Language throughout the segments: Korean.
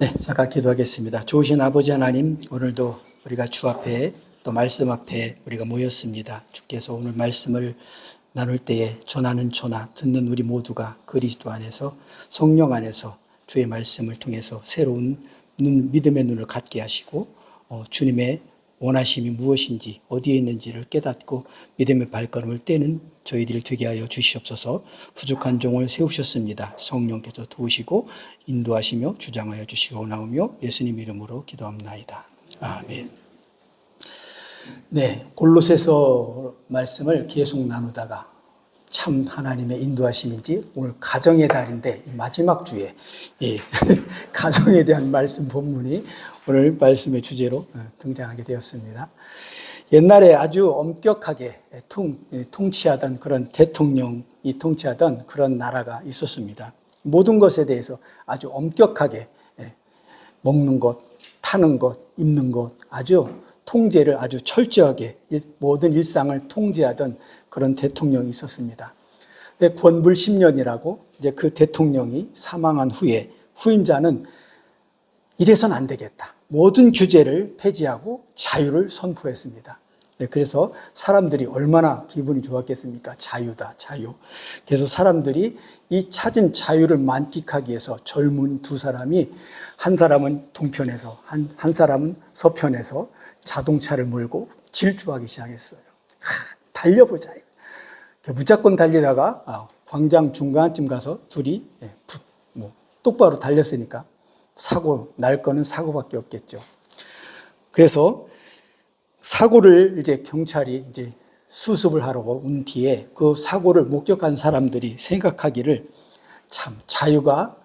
네, 잠깐 기도하겠습니다. 좋으신 아버지 하나님, 오늘도 우리가 주 앞에 또 말씀 앞에 우리가 모였습니다. 주께서 오늘 말씀을 나눌 때에 전하는 저나 듣는 우리 모두가 그리스도 안에서 성령 안에서 주의 말씀을 통해서 새로운 믿음의 눈을 갖게 하시고 주님의 원하심이 무엇인지 어디에 있는지를 깨닫고 믿음의 발걸음을 떼는 저희들 되게 하여 주시옵소서. 부족한 종을 세우셨습니다. 성령께서 도우시고 인도하시며 주장하여 주시고 원하오며 예수님 이름으로 기도합나이다. 아멘. 네, 골로새서 말씀을 계속 나누다가 참 하나님의 인도하심인지 오늘 가정의 달인데 마지막 주에 가정에 대한 말씀 본문이 오늘 말씀의 주제로 등장하게 되었습니다. 옛날에 아주 엄격하게 통치하던 그런 대통령이 통치하던 그런 나라가 있었습니다. 모든 것에 대해서 아주 엄격하게 먹는 것, 타는 것, 입는 것 아주 통제를 아주 철저하게 모든 일상을 통제하던 그런 대통령이 있었습니다. 권불 10년이라고 이제 그 대통령이 사망한 후에 후임자는 이래서는 안 되겠다. 모든 규제를 폐지하고 자유를 선포했습니다. 그래서 사람들이 얼마나 기분이 좋았겠습니까? 자유다, 자유. 그래서 사람들이 이 찾은 자유를 만끽하기 위해서 젊은 두 사람이 한 사람은 동편에서 한 사람은 서편에서 자동차를 몰고 질주하기 시작했어요. 달려보자. 무조건 달리다가 광장 중간쯤 가서 둘이 똑바로 달렸으니까 사고 날 거는 사고밖에 없겠죠. 그래서 사고를 이제 경찰이 이제 수습을 하러 온 뒤에 그 사고를 목격한 사람들이 생각하기를 참 자유가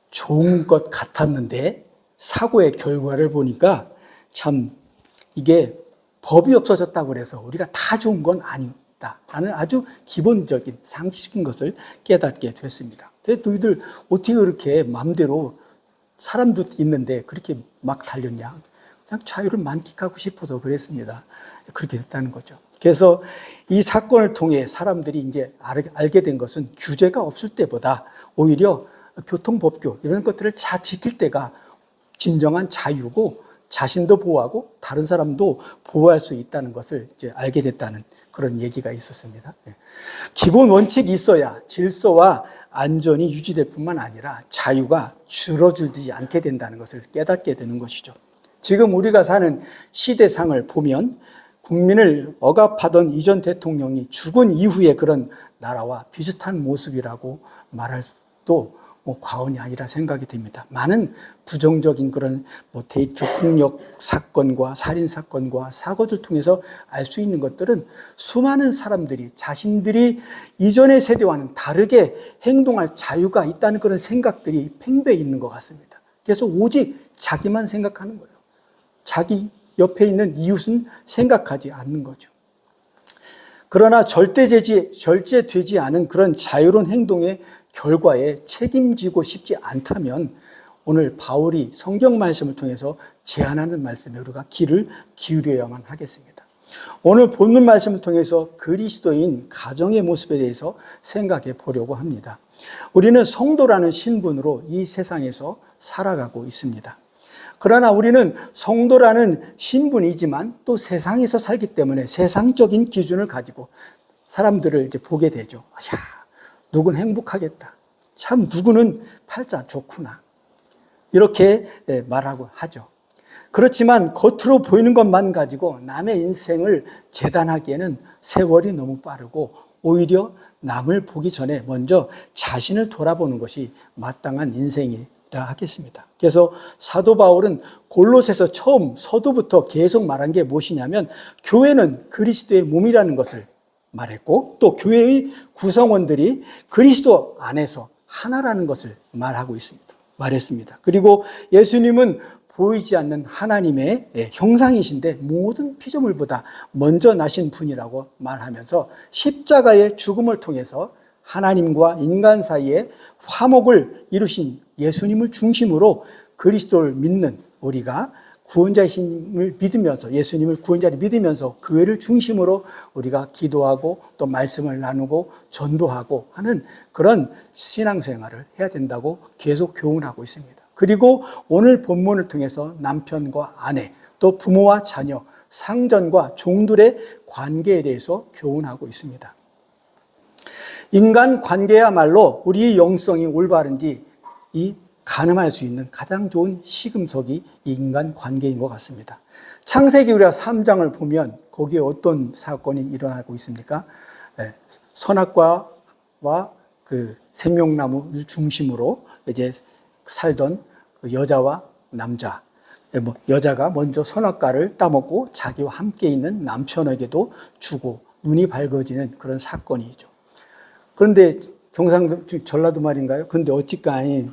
좋은 것 같았는데 사고의 결과를 보니까 참 이게 법이 없어졌다고 그래서 우리가 다 좋은 건 아니다 라는 아주 기본적인 상식적인 것을 깨닫게 됐습니다. 너희들 어떻게 그렇게 마음대로 사람도 있는데 그렇게 막 달렸냐. 그냥 자유를 만끽하고 싶어서 그랬습니다. 그렇게 됐다는 거죠. 그래서 이 사건을 통해 사람들이 이제 알게 된 것은 규제가 없을 때보다 오히려 교통법규 이런 것들을 잘 지킬 때가 진정한 자유고 자신도 보호하고 다른 사람도 보호할 수 있다는 것을 이제 알게 됐다는 그런 얘기가 있었습니다. 기본 원칙이 있어야 질서와 안전이 유지될 뿐만 아니라 자유가 줄어들지 않게 된다는 것을 깨닫게 되는 것이죠. 지금 우리가 사는 시대상을 보면 국민을 억압하던 이전 대통령이 죽은 이후의 그런 나라와 비슷한 모습이라고 말할도 과언이 아니라 생각이 됩니다. 많은 부정적인 그런 데이트 폭력 사건과 살인 사건과 사고를 통해서 알 수 있는 것들은 수많은 사람들이 자신들이 이전의 세대와는 다르게 행동할 자유가 있다는 그런 생각들이 팽배해 있는 것 같습니다. 그래서 오직 자기만 생각하는 거예요. 자기 옆에 있는 이웃은 생각하지 않는 거죠. 그러나 절제되지 않은 그런 자유로운 행동의 결과에 책임지고 싶지 않다면 오늘 바울이 성경 말씀을 통해서 제안하는 말씀에 우리가 귀를 기울여야만 하겠습니다. 오늘 본문 말씀을 통해서 그리스도인 가정의 모습에 대해서 생각해 보려고 합니다. 우리는 성도라는 신분으로 이 세상에서 살아가고 있습니다. 그러나 우리는 성도라는 신분이지만 또 세상에서 살기 때문에 세상적인 기준을 가지고 사람들을 이제 보게 되죠. 야, 누구는 행복하겠다. 참 누구는 팔자 좋구나. 이렇게 말하고 하죠. 그렇지만 겉으로 보이는 것만 가지고 남의 인생을 재단하기에는 세월이 너무 빠르고 오히려 남을 보기 전에 먼저 자신을 돌아보는 것이 마땅한 인생이라 하겠습니다. 그래서 사도 바울은 골로새서 처음 서두부터 계속 말한 게 무엇이냐면 교회는 그리스도의 몸이라는 것을 말했고 또 교회의 구성원들이 그리스도 안에서 하나라는 것을 말했습니다. 그리고 예수님은 보이지 않는 하나님의 형상이신데 모든 피조물보다 먼저 나신 분이라고 말하면서 십자가의 죽음을 통해서 하나님과 인간 사이에 화목을 이루신 예수님을 중심으로 그리스도를 믿는 우리가 구원자이심을 믿으면서 예수님을 구원자를 믿으면서 교회를 중심으로 우리가 기도하고 또 말씀을 나누고 전도하고 하는 그런 신앙생활을 해야 된다고 계속 교훈하고 있습니다. 그리고 오늘 본문을 통해서 남편과 아내, 또 부모와 자녀, 상전과 종들의 관계에 대해서 교훈하고 있습니다. 인간 관계야말로 우리의 영성이 올바른지 가늠할 수 있는 가장 좋은 시금석이 인간 관계인 것 같습니다. 창세기 우리가 3장을 보면 거기에 어떤 사건이 일어나고 있습니까? 선악과와 그 생명나무를 중심으로 이제 살던 그 여자와 남자, 여자가 먼저 선악과를 따먹고 자기와 함께 있는 남편에게도 주고 눈이 밝아지는 그런 사건이죠. 그런데 경상도 전라도 말인가요? 그런데 어찌까니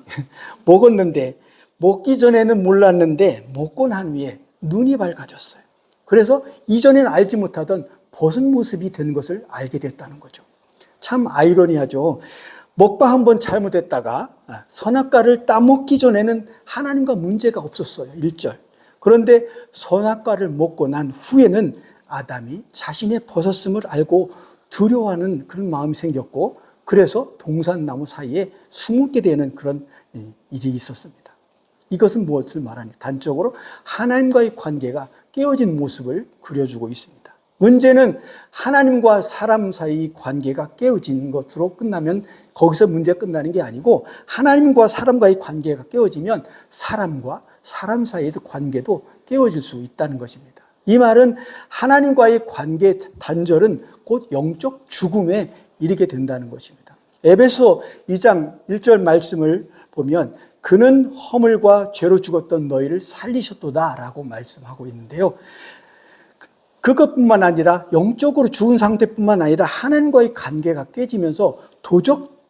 먹었는데, 먹기 전에는 몰랐는데 먹고 난 후에 눈이 밝아졌어요. 그래서 이전에는 알지 못하던 벗은 모습이 된 것을 알게 됐다는 거죠. 참 아이러니하죠. 먹방 한번 잘못했다가 선악과를 따먹기 전에는 하나님과 문제가 없었어요. 1절. 그런데 선악과를 먹고 난 후에는 아담이 자신의 벗었음을 알고 두려워하는 그런 마음이 생겼고, 그래서 동산나무 사이에 숨게 되는 그런 일이 있었습니다. 이것은 무엇을 말하냐? 단적으로 하나님과의 관계가 깨어진 모습을 그려주고 있습니다. 문제는 하나님과 사람 사이 관계가 깨어진 것으로 끝나면 거기서 문제가 끝나는 게 아니고, 하나님과 사람과의 관계가 깨어지면 사람과 사람 사이의 관계도 깨어질 수 있다는 것입니다. 이 말은 하나님과의 관계 단절은 곧 영적 죽음에 이르게 된다는 것입니다. 에베소 2장 1절 말씀을 보면 그는 허물과 죄로 죽었던 너희를 살리셨도다 라고 말씀하고 있는데요. 그것뿐만 아니라 영적으로 죽은 상태뿐만 아니라 하나님과의 관계가 깨지면서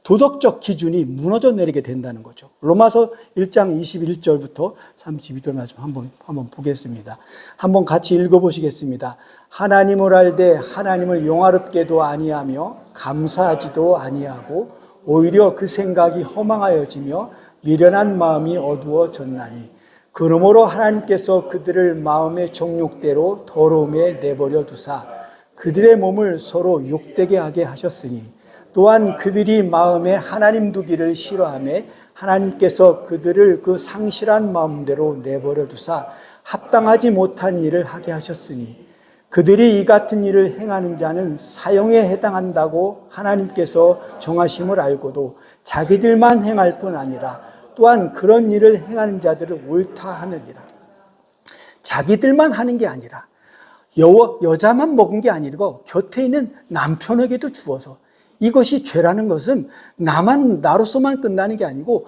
도덕적 기준이 무너져 내리게 된다는 거죠. 로마서 1장 21절부터 32절 말씀 한번 보겠습니다. 한번 같이 읽어보시겠습니다. 하나님을 알되 하나님을 영화롭게도 아니하며 감사하지도 아니하고 오히려 그 생각이 허망하여지며 미련한 마음이 어두워졌나니 그러므로 하나님께서 그들을 마음의 정욕대로 더러움에 내버려 두사 그들의 몸을 서로 욕되게 하게 하셨으니 또한 그들이 마음에 하나님 두기를 싫어하며 하나님께서 그들을 그 상실한 마음대로 내버려 두사 합당하지 못한 일을 하게 하셨으니 그들이 이 같은 일을 행하는 자는 사형에 해당한다고 하나님께서 정하심을 알고도 자기들만 행할 뿐 아니라 또한 그런 일을 행하는 자들을 옳다 하느니라. 자기들만 하는 게 아니라 여자만 먹은 게 아니고 곁에 있는 남편에게도 주어서, 이것이 죄라는 것은 나로서만 끝나는 게 아니고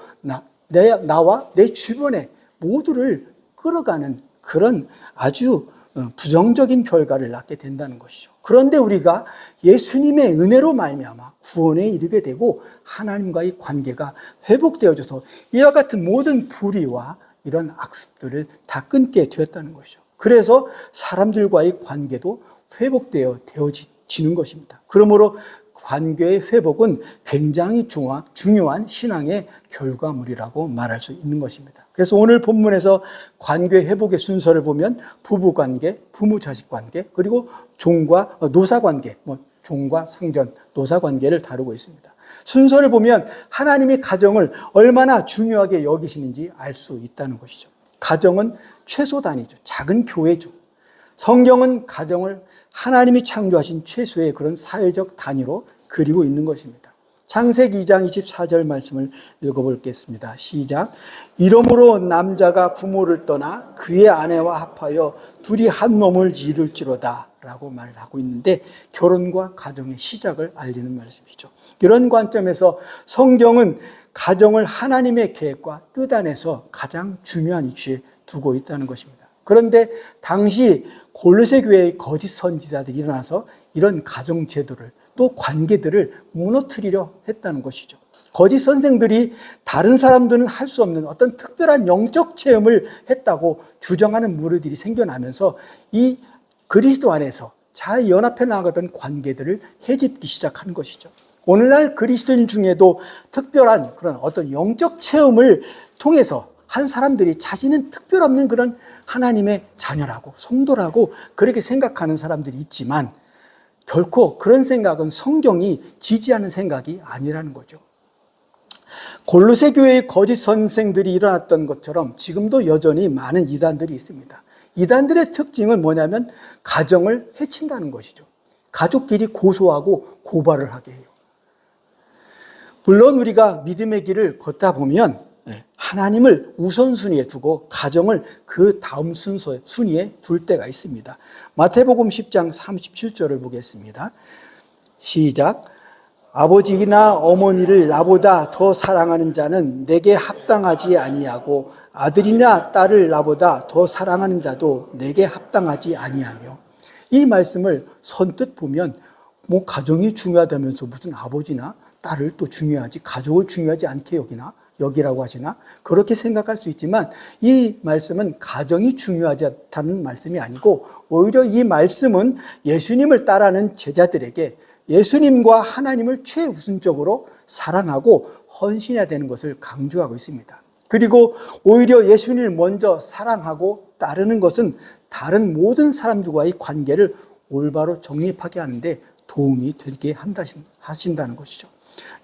나와 내 주변에 모두를 끌어가는 그런 아주 부정적인 결과를 낳게 된다는 것이죠. 그런데 우리가 예수님의 은혜로 말미암아 구원에 이르게 되고 하나님과의 관계가 회복되어져서 이와 같은 모든 불의와 이런 악습들을 다 끊게 되었다는 것이죠. 그래서 사람들과의 관계도 회복되어지는 것입니다. 그러므로 관계의 회복은 굉장히 중요한 신앙의 결과물이라고 말할 수 있는 것입니다. 그래서 오늘 본문에서 관계 회복의 순서를 보면 부부관계, 부모자식관계, 그리고 종과 노사관계, 종과 상전, 노사관계를 다루고 있습니다. 순서를 보면 하나님이 가정을 얼마나 중요하게 여기시는지 알 수 있다는 것이죠. 가정은 최소 단위죠. 작은 교회죠. 성경은 가정을 하나님이 창조하신 최소의 그런 사회적 단위로 그리고 있는 것입니다. 창세기 2장 24절 말씀을 읽어보겠습니다. 시작. 이러므로 남자가 부모를 떠나 그의 아내와 합하여 둘이 한 몸을 이룰지로다 라고 말을 하고 있는데, 결혼과 가정의 시작을 알리는 말씀이죠. 이런 관점에서 성경은 가정을 하나님의 계획과 뜻 안에서 가장 중요한 위치에 두고 있다는 것입니다. 그런데 당시 골로새 교회의 거짓 선지자들이 일어나서 이런 가정 제도를 또 관계들을 무너뜨리려 했다는 것이죠. 거짓 선생들이 다른 사람들은 할 수 없는 어떤 특별한 영적 체험을 했다고 주장하는 무리들이 생겨나면서 이 그리스도 안에서 잘 연합해 나가던 관계들을 해집기 시작하는 것이죠. 오늘날 그리스도인 중에도 특별한 그런 어떤 영적 체험을 통해서 한 사람들이 자신은 특별 없는 그런 하나님의 자녀라고 성도라고 그렇게 생각하는 사람들이 있지만, 결코 그런 생각은 성경이 지지하는 생각이 아니라는 거죠. 골로새 교회의 거짓 선생들이 일어났던 것처럼 지금도 여전히 많은 이단들이 있습니다. 이단들의 특징은 뭐냐면 가정을 해친다는 것이죠. 가족끼리 고소하고 고발을 하게 해요. 물론 우리가 믿음의 길을 걷다 보면 하나님을 우선순위에 두고 가정을 그 다음 순위에 둘 때가 있습니다. 마태복음 10장 37절을 보겠습니다. 시작. 아버지나 어머니를 나보다 더 사랑하는 자는 내게 합당하지 아니하고 아들이나 딸을 나보다 더 사랑하는 자도 내게 합당하지 아니하며. 이 말씀을 선뜻 보면 뭐 가정이 중요하다면서 무슨 아버지나 딸을 또 중요하지, 가족을 중요하지 않게 여기라고 하시나? 그렇게 생각할 수 있지만 이 말씀은 가정이 중요하지 않다는 말씀이 아니고 오히려 이 말씀은 예수님을 따르는 제자들에게 예수님과 하나님을 최우선적으로 사랑하고 헌신해야 되는 것을 강조하고 있습니다. 그리고 오히려 예수님을 먼저 사랑하고 따르는 것은 다른 모든 사람들과의 관계를 올바로 정립하게 하는데 도움이 되게 하신다는 것이죠.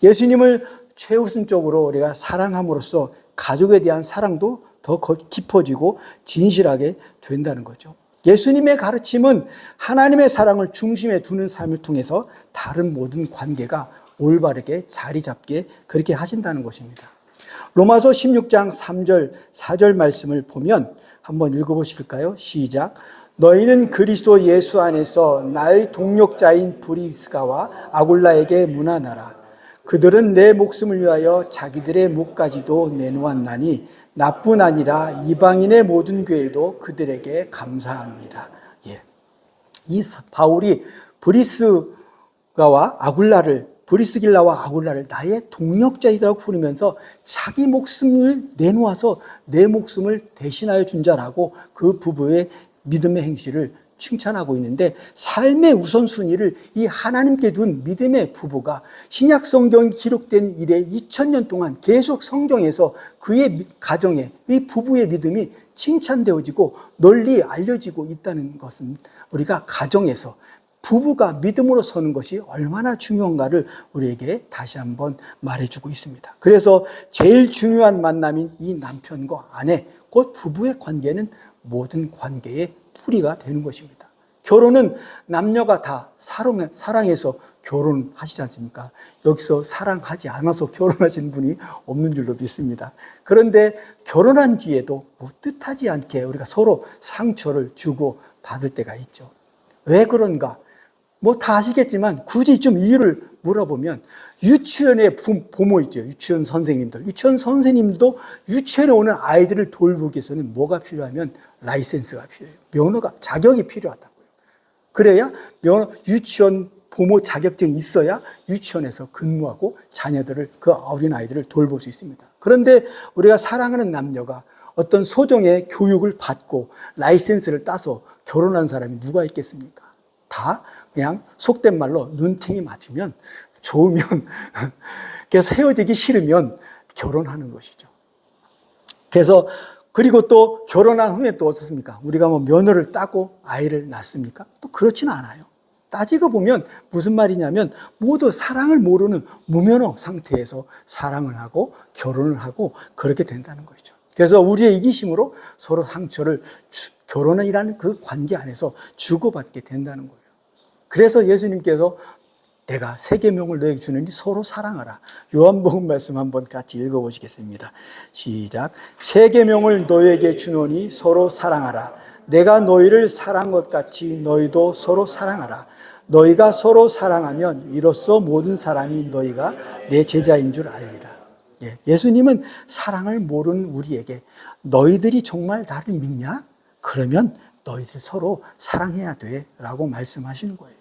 예수님을 최우선적으로 우리가 사랑함으로써 가족에 대한 사랑도 더 깊어지고 진실하게 된다는 거죠. 예수님의 가르침은 하나님의 사랑을 중심에 두는 삶을 통해서 다른 모든 관계가 올바르게 자리 잡게 그렇게 하신다는 것입니다. 로마서 16장 3절 4절 말씀을 보면 한번 읽어보실까요? 시작. 너희는 그리스도 예수 안에서 나의 동력자인 브리스가와 아굴라에게 문안하라. 그들은 내 목숨을 위하여 자기들의 목까지도 내놓았나니 나뿐 아니라 이방인의 모든 교회도 그들에게 감사합니다. 예. 이 바울이 브리스길라와 아굴라를 나의 동력자이라고 부르면서 자기 목숨을 내놓아서 내 목숨을 대신하여 준 자라고 그 부부의 믿음의 행실을 칭찬하고 있는데 삶의 우선순위를 이 하나님께 둔 믿음의 부부가 신약 성경이 기록된 이래 2000년 동안 계속 성경에서 그의 가정에 이 부부의 믿음이 칭찬되어지고 널리 알려지고 있다는 것은 우리가 가정에서 부부가 믿음으로 서는 것이 얼마나 중요한가를 우리에게 다시 한번 말해주고 있습니다. 그래서 제일 중요한 만남인 이 남편과 아내, 곧 부부의 관계는 모든 관계의 뿌리가 되는 것입니다. 결혼은 남녀가 다 사랑해서 결혼하시지 않습니까? 여기서 사랑하지 않아서 결혼하시는 분이 없는 줄로 믿습니다. 그런데 결혼한 뒤에도 뭐 뜻하지 않게 우리가 서로 상처를 주고 받을 때가 있죠. 왜 그런가? 뭐 다 아시겠지만 굳이 좀 이유를 물어보면 유치원의 부모 있죠. 유치원 선생님들. 유치원 선생님도 유치원에 오는 아이들을 돌보기 위해서는 뭐가 필요하면 라이센스가 필요해요. 면허가, 자격이 필요하다고요. 그래야 유치원 부모 자격증이 있어야 유치원에서 근무하고 자녀들을, 그 어린 아이들을 돌볼 수 있습니다. 그런데 우리가 사랑하는 남녀가 어떤 소정의 교육을 받고 라이센스를 따서 결혼한 사람이 누가 있겠습니까? 다 그냥 속된 말로 눈탱이 맞으면 좋으면 그래서 헤어지기 싫으면 결혼하는 것이죠. 그래서 그리고 또 결혼한 후에 또 어떻습니까? 우리가 뭐 면허를 따고 아이를 낳습니까? 또 그렇지는 않아요. 따지고 보면 무슨 말이냐면 모두 사랑을 모르는 무면허 상태에서 사랑을 하고 결혼을 하고 그렇게 된다는 거죠. 그래서 우리의 이기심으로 서로 상처를 결혼이라는 그 관계 안에서 주고받게 된다는 거예요. 그래서 예수님께서 내가 세 계명을 너에게 주느니 서로 사랑하라. 요한복음 말씀 한번 같이 읽어보시겠습니다. 시작. 세 계명을 너에게 주노니 서로 사랑하라. 내가 너희를 사랑한 것 같이 너희도 서로 사랑하라. 너희가 서로 사랑하면 이로써 모든 사람이 너희가 내 제자인 줄 알리라. 예수님은 사랑을 모르는 우리에게 너희들이 정말 나를 믿냐? 그러면 너희들 서로 사랑해야 돼 라고 말씀하시는 거예요.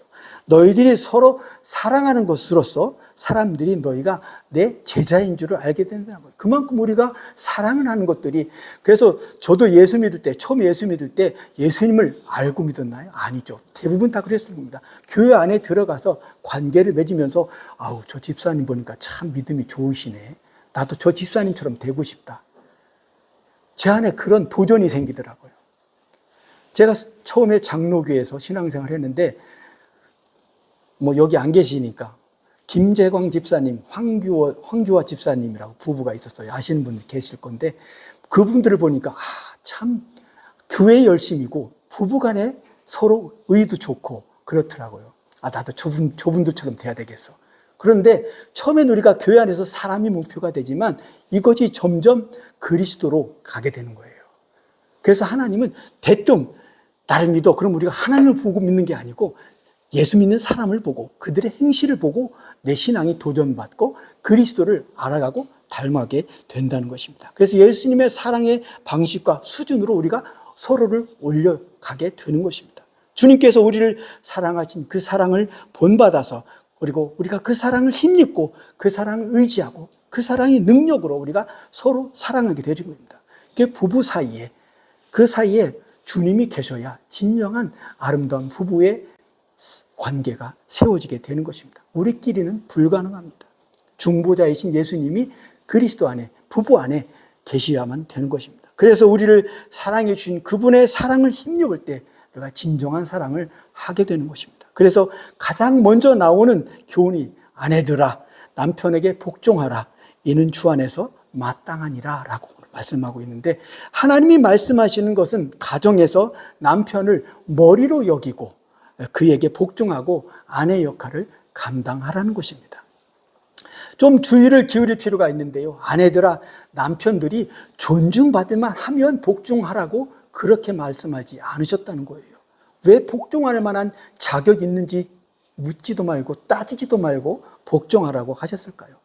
너희들이 서로 사랑하는 것으로서 사람들이 너희가 내 제자인 줄을 알게 된다는 거예요. 그만큼 우리가 사랑을 하는 것들이, 그래서 저도 예수 믿을 때, 처음 예수 믿을 때 예수님을 알고 믿었나요? 아니죠. 대부분 다 그랬을 겁니다. 교회 안에 들어가서 관계를 맺으면서 아우, 저 집사님 보니까 참 믿음이 좋으시네. 나도 저 집사님처럼 되고 싶다. 제 안에 그런 도전이 생기더라고요. 제가 처음에 장로교에서 신앙생활을 했는데 뭐 여기 안 계시니까 김재광 집사님, 황규화 집사님이라고 부부가 있었어요. 아시는 분들 계실 건데 그분들을 보니까 참 교회 열심이고 부부간에 서로 의도 좋고 그렇더라고요. 나도 저분들처럼 돼야 되겠어. 그런데 처음엔 우리가 교회 안에서 사람이 목표가 되지만 이것이 점점 그리스도로 가게 되는 거예요. 그래서 하나님은 대뜸 나를 믿어. 그럼 우리가 하나님을 보고 믿는 게 아니고 예수 믿는 사람을 보고 그들의 행실을 보고 내 신앙이 도전받고 그리스도를 알아가고 닮아가게 된다는 것입니다. 그래서 예수님의 사랑의 방식과 수준으로 우리가 서로를 올려가게 되는 것입니다. 주님께서 우리를 사랑하신 그 사랑을 본받아서 그리고 우리가 그 사랑을 힘입고 그 사랑을 의지하고 그 사랑의 능력으로 우리가 서로 사랑하게 되는 겁니다. 그게 부부 사이에 그 사이에 주님이 계셔야 진정한 아름다운 부부의 관계가 세워지게 되는 것입니다. 우리끼리는 불가능합니다. 중보자이신 예수님이 그리스도 안에 부부 안에 계셔야만 되는 것입니다. 그래서 우리를 사랑해 주신 그분의 사랑을 힘입을 때 우리가 진정한 사랑을 하게 되는 것입니다. 그래서 가장 먼저 나오는 교훈이 아내들아 남편에게 복종하라 이는 주 안에서 마땅하니라 라고 말씀하고 있는데 하나님이 말씀하시는 것은 가정에서 남편을 머리로 여기고 그에게 복종하고 아내의 역할을 감당하라는 것입니다. 좀 주의를 기울일 필요가 있는데요. 아내들아 남편들이 존중받을만 하면 복종하라고 그렇게 말씀하지 않으셨다는 거예요. 왜 복종할 만한 자격이 있는지 묻지도 말고 따지지도 말고 복종하라고 하셨을까요?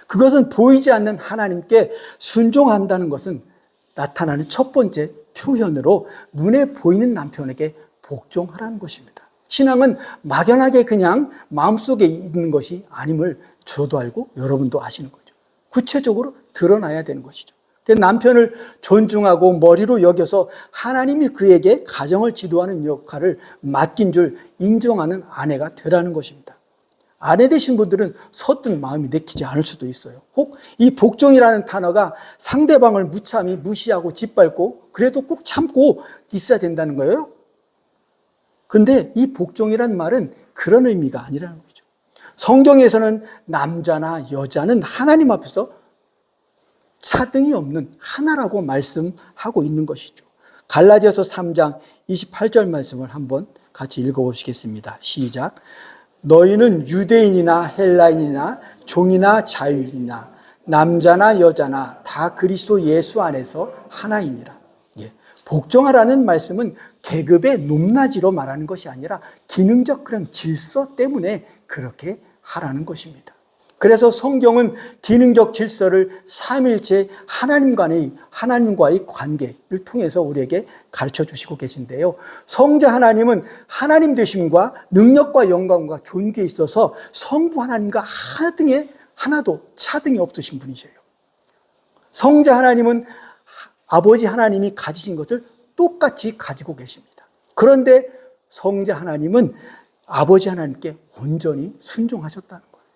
그것은 보이지 않는 하나님께 순종한다는 것은 나타나는 첫 번째 표현으로 눈에 보이는 남편에게 복종하라는 것입니다. 신앙은 막연하게 그냥 마음속에 있는 것이 아님을 저도 알고 여러분도 아시는 거죠. 구체적으로 드러나야 되는 것이죠. 남편을 존중하고 머리로 여겨서 하나님이 그에게 가정을 지도하는 역할을 맡긴 줄 인정하는 아내가 되라는 것입니다. 아내 되신 분들은 서툰 마음이 내키지 않을 수도 있어요. 혹 이 복종이라는 단어가 상대방을 무참히 무시하고 짓밟고 그래도 꼭 참고 있어야 된다는 거예요. 근데 이 복종이라는 말은 그런 의미가 아니라는 거죠. 성경에서는 남자나 여자는 하나님 앞에서 차등이 없는 하나라고 말씀하고 있는 것이죠. 갈라디아서 3장 28절 말씀을 한번 같이 읽어보시겠습니다. 시작. 너희는 유대인이나 헬라인이나 종이나 자유인이나 남자나 여자나 다 그리스도 예수 안에서 하나이니라. 복종하라는 말씀은 계급의 높낮이로 말하는 것이 아니라 기능적 그런 질서 때문에 그렇게 하라는 것입니다. 그래서 성경은 기능적 질서를 삼일체 하나님과의 관계를 통해서 우리에게 가르쳐 주시고 계신데요. 성자 하나님은 하나님 되심과 능력과 영광과 존귀에 있어서 성부 하나님과 하나도 차등이 없으신 분이세요. 성자 하나님은 아버지 하나님이 가지신 것을 똑같이 가지고 계십니다. 그런데 성자 하나님은 아버지 하나님께 온전히 순종하셨다는 거예요.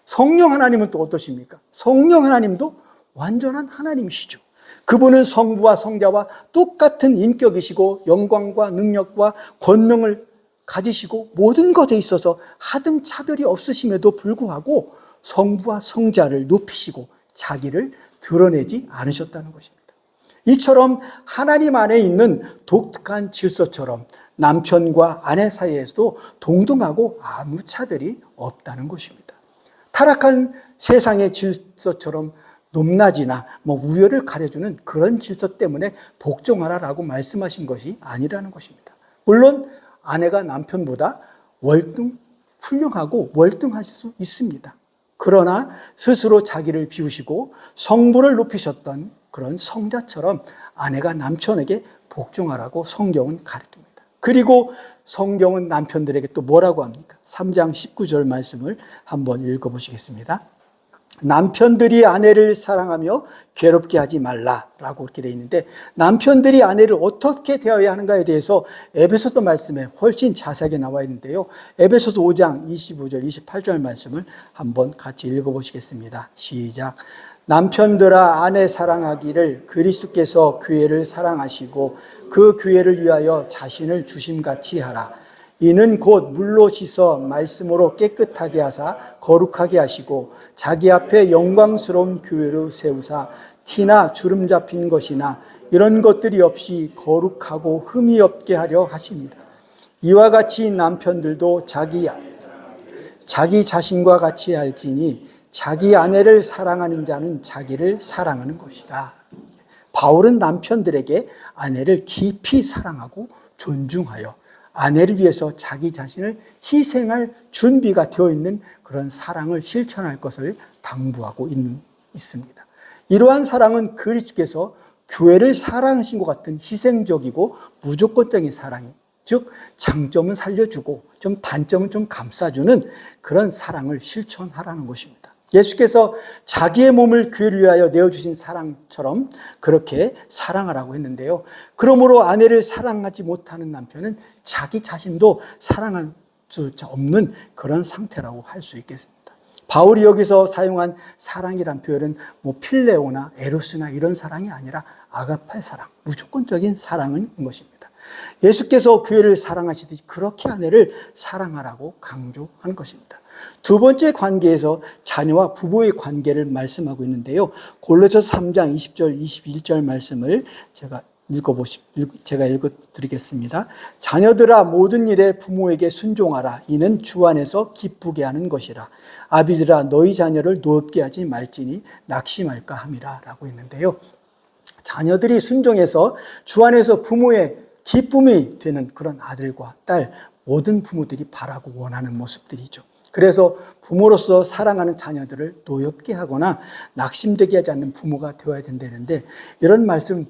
성령 하나님은 또 어떠십니까? 성령 하나님도 완전한 하나님이시죠. 그분은 성부와 성자와 똑같은 인격이시고 영광과 능력과 권능을 가지시고 모든 것에 있어서 하등 차별이 없으심에도 불구하고 성부와 성자를 높이시고 자기를 드러내지 않으셨다는 것입니다. 이처럼 하나님 안에 있는 독특한 질서처럼 남편과 아내 사이에서도 동등하고 아무 차별이 없다는 것입니다. 타락한 세상의 질서처럼 높낮이나 우열을 가려주는 그런 질서 때문에 복종하라라고 말씀하신 것이 아니라는 것입니다. 물론 아내가 남편보다 훌륭하고 월등하실 수 있습니다. 그러나 스스로 자기를 비우시고 성부를 높이셨던 그런 성자처럼 아내가 남편에게 복종하라고 성경은 가르칩니다. 그리고 성경은 남편들에게 또 뭐라고 합니까? 3장 19절 말씀을 한번 읽어보시겠습니다. 남편들이 아내를 사랑하며 괴롭게 하지 말라라고 이렇게 되어 있는데 남편들이 아내를 어떻게 대해야 하는가에 대해서 에베소서 말씀에 훨씬 자세하게 나와 있는데요. 에베소서 5장 25절 28절 말씀을 한번 같이 읽어보시겠습니다. 시작. 남편들아 아내 사랑하기를 그리스도께서 교회를 사랑하시고 그 교회를 위하여 자신을 주심같이 하라. 이는 곧 물로 씻어 말씀으로 깨끗하게 하사 거룩하게 하시고 자기 앞에 영광스러운 교회로 세우사 티나 주름 잡힌 것이나 이런 것들이 없이 거룩하고 흠이 없게 하려 하십니다. 이와 같이 남편들도 자기 자신과 같이 알지니 자기 아내를 사랑하는 자는 자기를 사랑하는 것이라. 바울은 남편들에게 아내를 깊이 사랑하고 존중하여 아내를 위해서 자기 자신을 희생할 준비가 되어 있는 그런 사랑을 실천할 것을 당부하고 있습니다. 이러한 사랑은 그리스도께서 교회를 사랑하신 것 같은 희생적이고 무조건적인 사랑이, 즉 장점은 살려주고 좀 단점은 좀 감싸주는 그런 사랑을 실천하라는 것입니다. 예수께서 자기의 몸을 교회를 위하여 내어주신 사랑처럼 그렇게 사랑하라고 했는데요. 그러므로 아내를 사랑하지 못하는 남편은 자기 자신도 사랑할 수 없는 그런 상태라고 할 수 있겠습니다. 바울이 여기서 사용한 사랑이란 표현은 필레오나 에로스나 이런 사랑이 아니라 아가파의 사랑, 무조건적인 사랑인 것입니다. 예수께서 교회를 사랑하시듯이 그렇게 아내를 사랑하라고 강조하는 것입니다. 두 번째 관계에서 자녀와 부부의 관계를 말씀하고 있는데요. 골로새서 3장 20절 21절 말씀을 제가 읽어드리겠습니다. 자녀들아 모든 일에 부모에게 순종하라. 이는 주 안에서 기쁘게 하는 것이라. 아비들아 너희 자녀를 노엽게 하지 말지니 낙심할까 함이라 라고 했는데요. 자녀들이 순종해서 주 안에서 부모의 기쁨이 되는 그런 아들과 딸, 모든 부모들이 바라고 원하는 모습들이죠. 그래서 부모로서 사랑하는 자녀들을 노엽게 하거나 낙심되게 하지 않는 부모가 되어야 된다는데, 이런 말씀을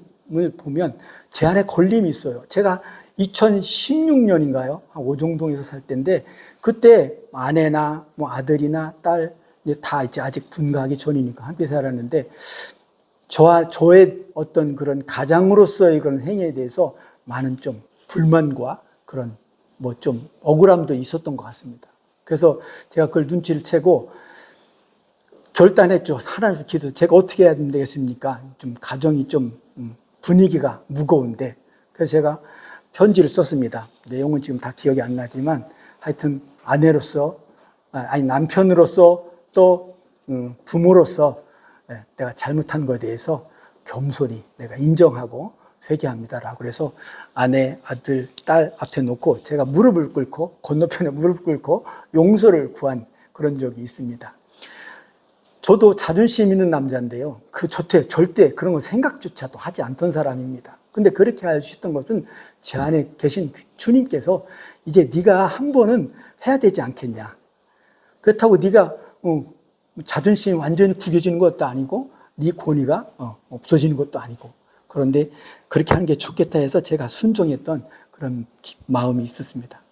보면 제 안에 걸림이 있어요. 제가 2016년인가요? 오종동에서 살 때인데, 그때 아내나 아들이나 딸 다 이제 아직 분가하기 전이니까 함께 살았는데, 저의 어떤 그런 가장으로서의 그런 행위에 대해서 많은 좀 불만과 그런 좀 억울함도 있었던 것 같습니다. 그래서 제가 그걸 눈치를 채고 결단했죠. 하나님 기도, 제가 어떻게 해야 되겠습니까? 좀 가정이 좀 분위기가 무거운데. 그래서 제가 편지를 썼습니다. 내용은 지금 다 기억이 안 나지만 하여튼 아내로서, 남편으로서 또 부모로서 내가 잘못한 것에 대해서 겸손히 내가 인정하고 회개합니다라고 그래서 아내, 아들, 딸 앞에 놓고 제가 무릎을 꿇고, 건너편에 무릎을 꿇고 용서를 구한 그런 적이 있습니다. 저도 자존심 있는 남자인데요. 절대 그런 거 생각조차도 하지 않던 사람입니다. 근데 그렇게 할 수 있던 것은 제 안에 계신 주님께서 이제 네가 한 번은 해야 되지 않겠냐. 그렇다고 네가 자존심이 완전히 구겨지는 것도 아니고 네 권위가 없어지는 것도 아니고, 그런데 그렇게 하는 게 좋겠다 해서 제가 순종했던 그런 마음이 있었습니다.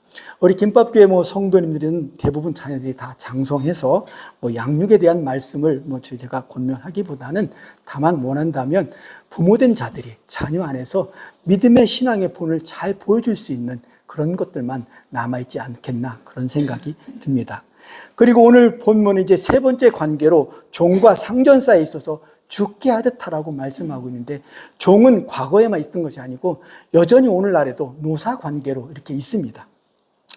우리 김밥교회 성도님들은 대부분 자녀들이 다 장성해서 양육에 대한 말씀을 제가 권면하기보다는, 다만 원한다면 부모된 자들이 자녀 안에서 믿음의 신앙의 본을 잘 보여줄 수 있는 그런 것들만 남아있지 않겠나, 그런 생각이 듭니다. 그리고 오늘 본문은 이제 세 번째 관계로 종과 상전사에 있어서 죽게 하듯 하라고 말씀하고 있는데, 종은 과거에만 있던 것이 아니고 여전히 오늘날에도 노사 관계로 이렇게 있습니다.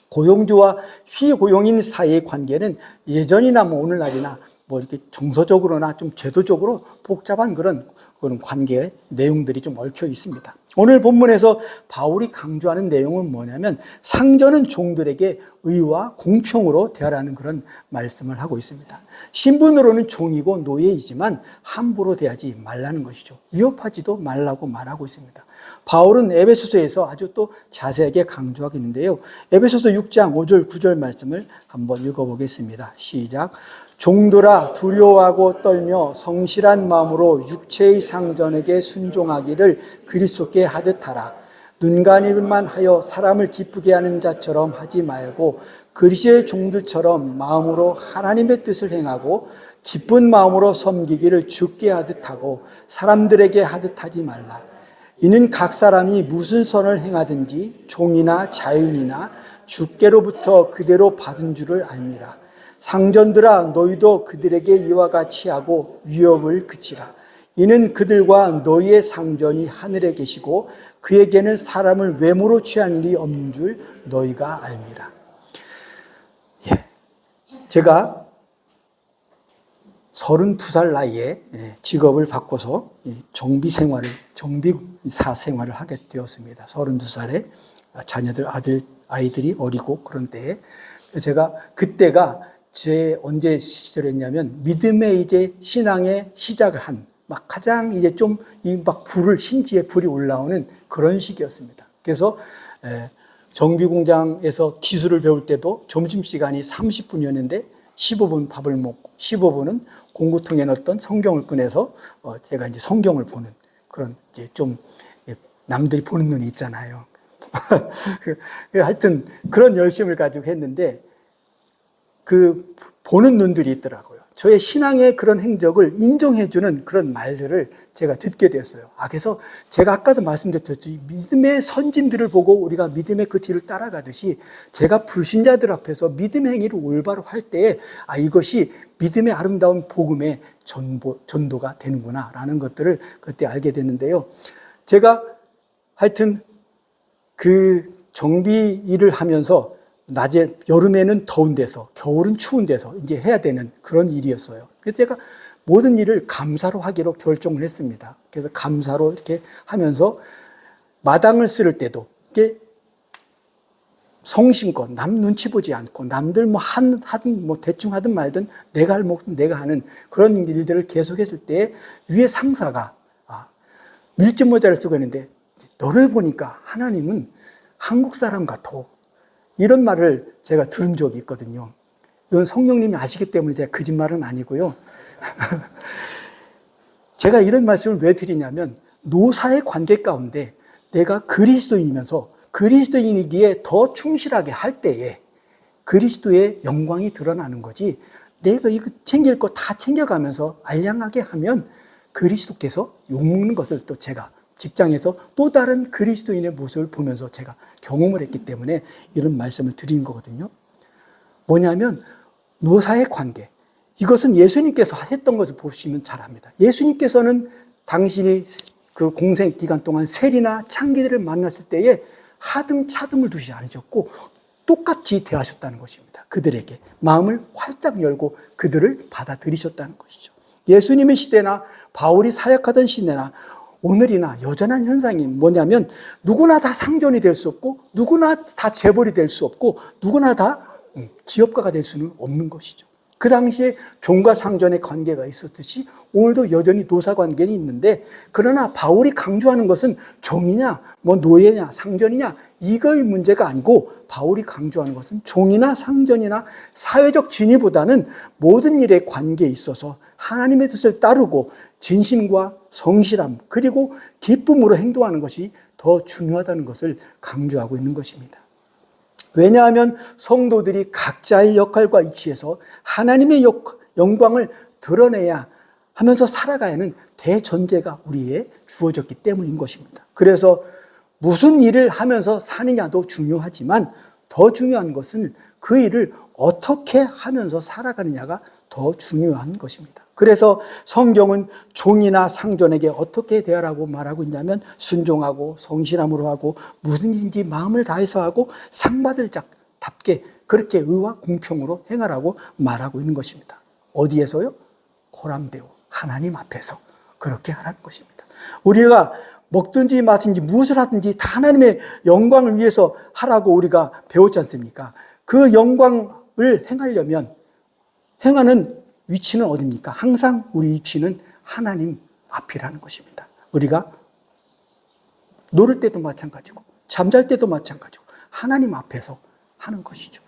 고용주와 피고용인 사이의 관계는 예전이나 오늘날이나 이렇게 정서적으로나 좀 제도적으로 복잡한 그런 관계의 내용들이 좀 얽혀 있습니다. 오늘 본문에서 바울이 강조하는 내용은 뭐냐면, 상전은 종들에게 의와 공평으로 대하라는 그런 말씀을 하고 있습니다. 신분으로는 종이고 노예이지만 함부로 대하지 말라는 것이죠. 위협하지도 말라고 말하고 있습니다. 바울은 에베소서에서 아주 또 자세하게 강조하고 있는데요. 에베소서 6장 5절 9절 말씀을 한번 읽어보겠습니다. 시작. 종들아 두려워하고 떨며 성실한 마음으로 육체의 상전에게 순종하기를 그리스도께 하듯 하라. 눈가리만 하여 사람을 기쁘게 하는 자처럼 하지 말고 그리스도의 종들처럼 마음으로 하나님의 뜻을 행하고 기쁜 마음으로 섬기기를 주께 하듯 하고 사람들에게 하듯 하지 말라. 이는 각 사람이 무슨 선을 행하든지 종이나 자유인이나 주께로부터 그대로 받은 줄을 알미라. 상전들아 너희도 그들에게 이와 같이 하고 위협을 그치라. 이는 그들과 너희의 상전이 하늘에 계시고 그에게는 사람을 외모로 취한 일이 없는 줄 너희가 알미라. 예. 제가 32살 나이에 직업을 바꿔서 정비사 생활을 하게 되었습니다. 32살에 자녀들, 아이들이 어리고 그런 때에 제가 그때가 제 언제 시절이었냐면 믿음의 이제 신앙의 시작을 한 막 가장 이제 좀 이 막 심지에 불이 올라오는 그런 시기였습니다. 그래서 정비 공장에서 기술을 배울 때도 점심 시간이 30분이었는데 15분 밥을 먹고 15분은 공구통에 넣었던 성경을 꺼내서 제가 이제 성경을 보는 그런 이제 좀 남들이 보는 눈이 있잖아요. 하여튼 그런 열심을 가지고 했는데 그 보는 눈들이 있더라고요. 저의 신앙의 그런 행적을 인정해주는 그런 말들을 제가 듣게 되었어요. 그래서 제가 아까도 말씀드렸듯이 믿음의 선진들을 보고 우리가 믿음의 그 뒤를 따라가듯이 제가 불신자들 앞에서 믿음의 행위를 올바로 할 때에 이것이 믿음의 아름다운 복음의 전도가 되는구나 라는 것들을 그때 알게 됐는데요. 제가 하여튼 그 정비 일을 하면서 낮에, 여름에는 더운 데서, 겨울은 추운 데서 이제 해야 되는 그런 일이었어요. 그래서 제가 모든 일을 감사로 하기로 결정을 했습니다. 그래서 감사로 이렇게 하면서 마당을 쓸 때도 이게 성심껏 남 눈치 보지 않고 남들 하든 대충 하든 말든 내가 할 몫은 내가 하는 그런 일들을 계속했을 때 위에 상사가 밀짚 모자를 쓰고 있는데 너를 보니까 하나님은 한국 사람 같아. 이런 말을 제가 들은 적이 있거든요. 이건 성령님이 아시기 때문에 제가 거짓말은 아니고요. 제가 이런 말씀을 왜 드리냐면 노사의 관계 가운데 내가 그리스도인이면서 그리스도인이기에 더 충실하게 할 때에 그리스도의 영광이 드러나는 거지, 내가 이거 챙길 거 다 챙겨가면서 알량하게 하면 그리스도께서 욕먹는 것을 또 제가 직장에서 또 다른 그리스도인의 모습을 보면서 제가 경험을 했기 때문에 이런 말씀을 드린 거거든요. 뭐냐면 노사의 관계, 이것은 예수님께서 했던 것을 보시면 잘 압니다. 예수님께서는 당신이 그 공생 기간 동안 세리나 창기들을 만났을 때에 하등 차등을 두지 않으셨고 똑같이 대하셨다는 것입니다. 그들에게 마음을 활짝 열고 그들을 받아들이셨다는 것이죠. 예수님의 시대나 바울이 사역하던 시대나 오늘이나 여전한 현상이 뭐냐면 누구나 다 상전이 될 수 없고 누구나 다 재벌이 될 수 없고 누구나 다 기업가가 될 수는 없는 것이죠. 그 당시에 종과 상전의 관계가 있었듯이 오늘도 여전히 노사 관계는 있는데, 그러나 바울이 강조하는 것은 종이냐 노예냐 상전이냐 이거의 문제가 아니고 바울이 강조하는 것은 종이나 상전이나 사회적 진위보다는 모든 일의 관계에 있어서 하나님의 뜻을 따르고 진심과 성실함 그리고 기쁨으로 행동하는 것이 더 중요하다는 것을 강조하고 있는 것입니다. 왜냐하면 성도들이 각자의 역할과 위치에서 하나님의 영광을 드러내야 하면서 살아가야 하는 대전제가 우리에 주어졌기 때문인 것입니다. 그래서 무슨 일을 하면서 사느냐도 중요하지만 더 중요한 것은 그 일을 어떻게 하면서 살아가느냐가 더 중요한 것입니다. 그래서 성경은 종이나 상전에게 어떻게 대하라고 말하고 있냐면 순종하고 성실함으로 하고 무슨 일인지 마음을 다해서 하고 상 받을 자답게 그렇게 의와 공평으로 행하라고 말하고 있는 것입니다. 어디에서요? 고람되오 하나님 앞에서 그렇게 하라는 것입니다. 우리가 먹든지 마든지 무엇을 하든지 다 하나님의 영광을 위해서 하라고 우리가 배웠지 않습니까? 그 영광을 행하려면 행하는 위치는 어디입니까? 항상 우리 위치는 하나님 앞이라는 것입니다. 우리가 놀을 때도 마찬가지고 잠잘 때도 마찬가지고 하나님 앞에서 하는 것이죠.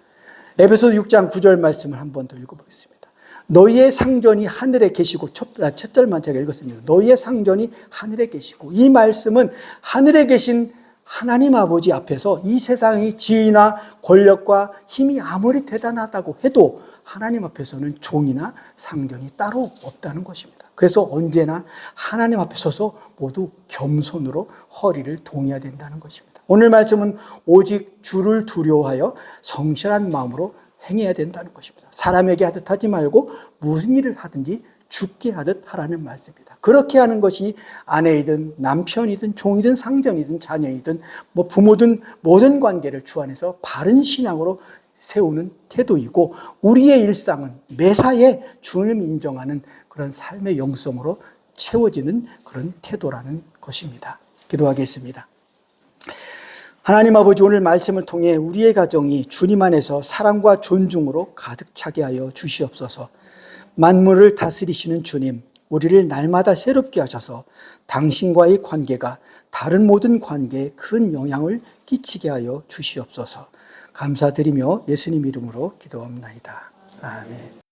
에베소서 6장 9절 말씀을 한 번 더 읽어보겠습니다. 너희의 상전이 하늘에 계시고 첫 절만 제가 읽었습니다. 너희의 상전이 하늘에 계시고, 이 말씀은 하늘에 계신 하나님 아버지 앞에서 이 세상의 지위나 권력과 힘이 아무리 대단하다고 해도 하나님 앞에서는 종이나 상전이 따로 없다는 것입니다. 그래서 언제나 하나님 앞에 서서 모두 겸손으로 허리를 동여야 된다는 것입니다. 오늘 말씀은 오직 주를 두려워하여 성실한 마음으로 행해야 된다는 것입니다. 사람에게 하듯 하지 말고 무슨 일을 하든지 죽게 하듯 하라는 말씀입니다. 그렇게 하는 것이 아내이든 남편이든 종이든 상전이든 자녀이든 뭐 부모든 모든 관계를 주 안에서 바른 신앙으로 세우는 태도이고, 우리의 일상은 매사에 주님 인정하는 그런 삶의 영성으로 채워지는 그런 태도라는 것입니다. 기도하겠습니다. 하나님 아버지, 오늘 말씀을 통해 우리의 가정이 주님 안에서 사랑과 존중으로 가득 차게 하여 주시옵소서. 만물을 다스리시는 주님, 우리를 날마다 새롭게 하셔서 당신과의 관계가 다른 모든 관계에 큰 영향을 끼치게 하여 주시옵소서. 감사드리며 예수님 이름으로 기도합나이다. 아멘.